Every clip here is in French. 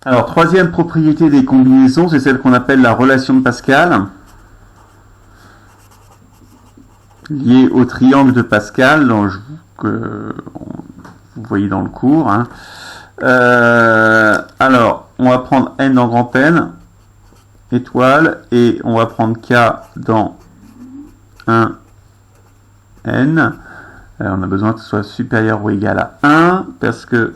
Alors, troisième propriété des combinaisons, c'est celle qu'on appelle la relation de Pascal, liée au triangle de Pascal, que vous voyez dans le cours. Hein. Alors, on va prendre n dans grand N, étoile, et on va prendre k dans 1, n. Alors, on a besoin que ce soit supérieur ou égal à 1, parce que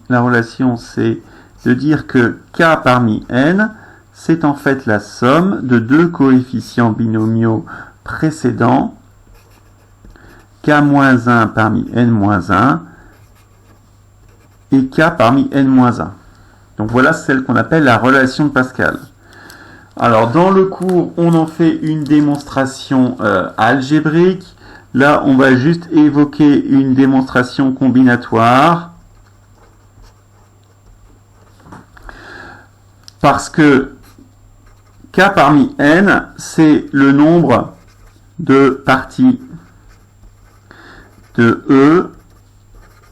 la relation, c'est de dire que k parmi n, c'est en fait la somme de deux coefficients binomiaux précédents, k-1 parmi n-1 et k parmi n-1. Donc voilà celle qu'on appelle la relation de Pascal. Alors dans le cours, on en fait une démonstration algébrique. Là, on va juste évoquer une démonstration combinatoire. Parce que k parmi n, c'est le nombre de parties de E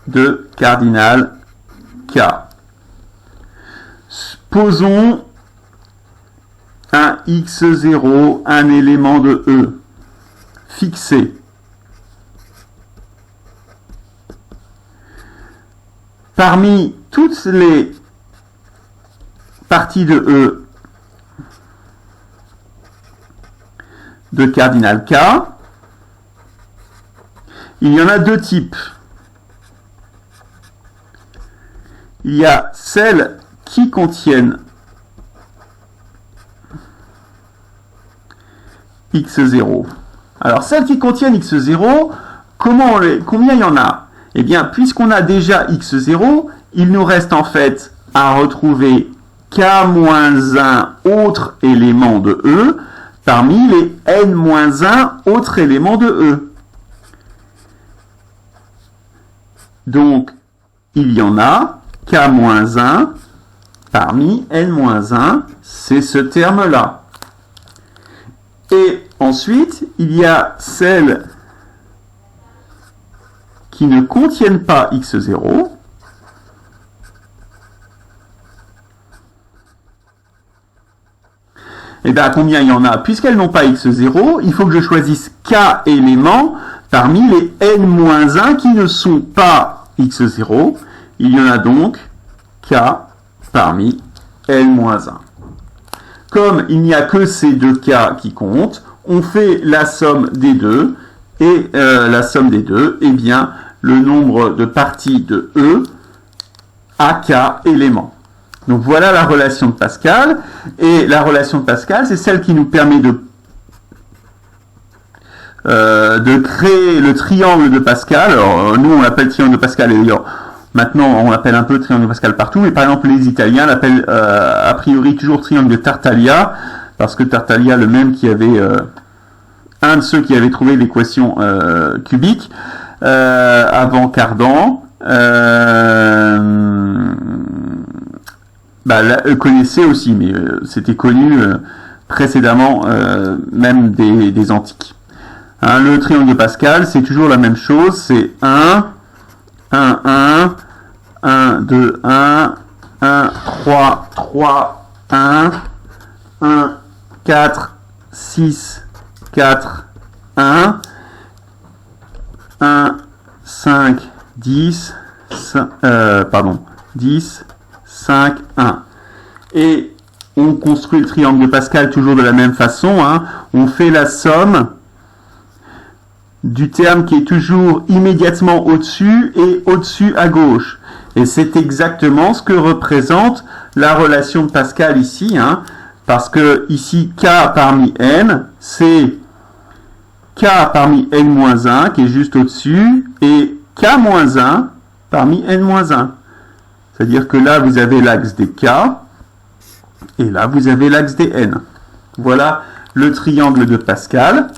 de cardinal k. Posons un x0, un élément de E, fixé. Parmi toutes les parties de E de cardinal k, il y en a deux types. Il y a celles qui contiennent x0. Alors, celles qui contiennent x0, combien il y en a? Eh bien, puisqu'on a déjà x0, il nous reste en fait à retrouver k-1 autres éléments de E parmi les n-1 autres éléments de E. Donc, il y en a k-1 parmi n-1, c'est ce terme-là. Et ensuite, il y a celles qui ne contiennent pas x0. Et bien, combien il y en a? Puisqu'elles n'ont pas x0, il faut que je choisisse k éléments parmi les n-1 qui ne sont pas x0. Il y en a donc k parmi n-1. Comme il n'y a que ces deux k qui comptent, on fait la somme des deux. Et la somme des deux, eh bien, le nombre de parties de E à k éléments. Donc voilà la relation de Pascal. Et la relation de Pascal, c'est celle qui nous permet de créer le triangle de Pascal. Alors nous, on l'appelle triangle de Pascal. Et d'ailleurs, maintenant, on l'appelle un peu triangle de Pascal partout. Mais par exemple, les Italiens l'appellent a priori toujours triangle de Tartaglia. Parce que Tartaglia, le même qui avait... un de ceux qui avait trouvé l'équation cubique avant Cardan, connaissait aussi, mais c'était connu précédemment même des antiques. Hein, le triangle de Pascal, c'est toujours la même chose, c'est 1, 1, 1, 1, 2, 1, 1, 3, 3, 1, 1, 4, 6, 4, 1, 1, 5, 10, 10, 5, 1. Et on construit le triangle de Pascal toujours de la même façon. Hein. On fait la somme du terme qui est toujours immédiatement au-dessus et au-dessus à gauche. Et c'est exactement ce que représente la relation de Pascal ici. Hein. Parce que ici, k parmi n, c'est k parmi n-1 qui est juste au-dessus et k-1 parmi n-1. C'est-à-dire que là, vous avez l'axe des k et là, vous avez l'axe des n. Voilà le triangle de Pascal.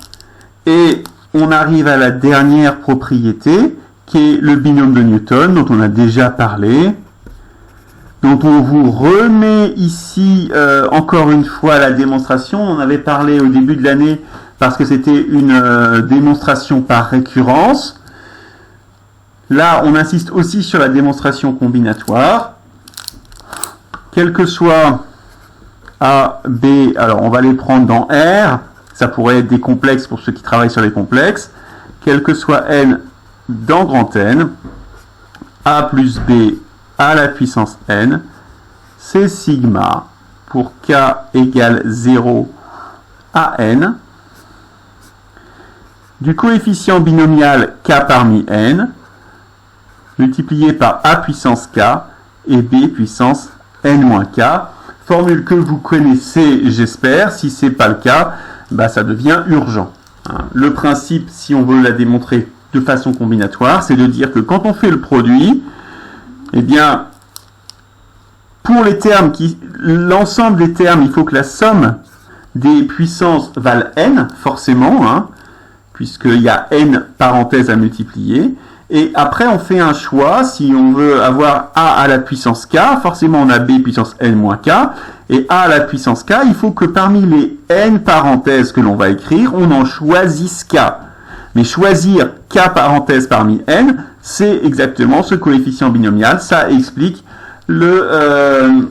Et on arrive à la dernière propriété qui est le binôme de Newton dont on a déjà parlé. dont on vous remet ici encore une fois la démonstration. On avait parlé au début de l'année parce que c'était une démonstration par récurrence. Là, on insiste aussi sur la démonstration combinatoire. quel que soit A, B, alors on va les prendre dans R, ça pourrait être des complexes pour ceux qui travaillent sur les complexes, quel que soit N dans grand N, A plus B à la puissance N, c'est sigma pour K égale 0 à N, du coefficient binomial K parmi N, multiplié par A puissance K et B puissance N moins K, formule que vous connaissez, j'espère. Si ce n'est pas le cas, bah, ça devient urgent. Le principe, si on veut la démontrer de façon combinatoire, c'est de dire que quand on fait le produit, eh bien, pour les termes, l'ensemble des termes, il faut que la somme des puissances vale n, forcément, hein, puisqu'il y a n parenthèses à multiplier. Et après, on fait un choix. Si on veut avoir a à la puissance k, forcément on a b puissance n moins k. Et a à la puissance k, il faut que parmi les n parenthèses que l'on va écrire, on en choisisse k. Mais choisir k parenthèses parmi n, c'est exactement ce coefficient binomial. Ça explique le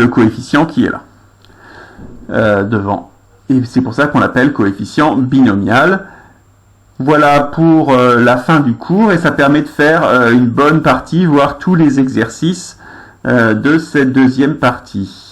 coefficient qui est là, devant. Et c'est pour ça qu'on l'appelle coefficient binomial. Voilà pour la fin du cours, et ça permet de faire une bonne partie, voire tous les exercices de cette deuxième partie.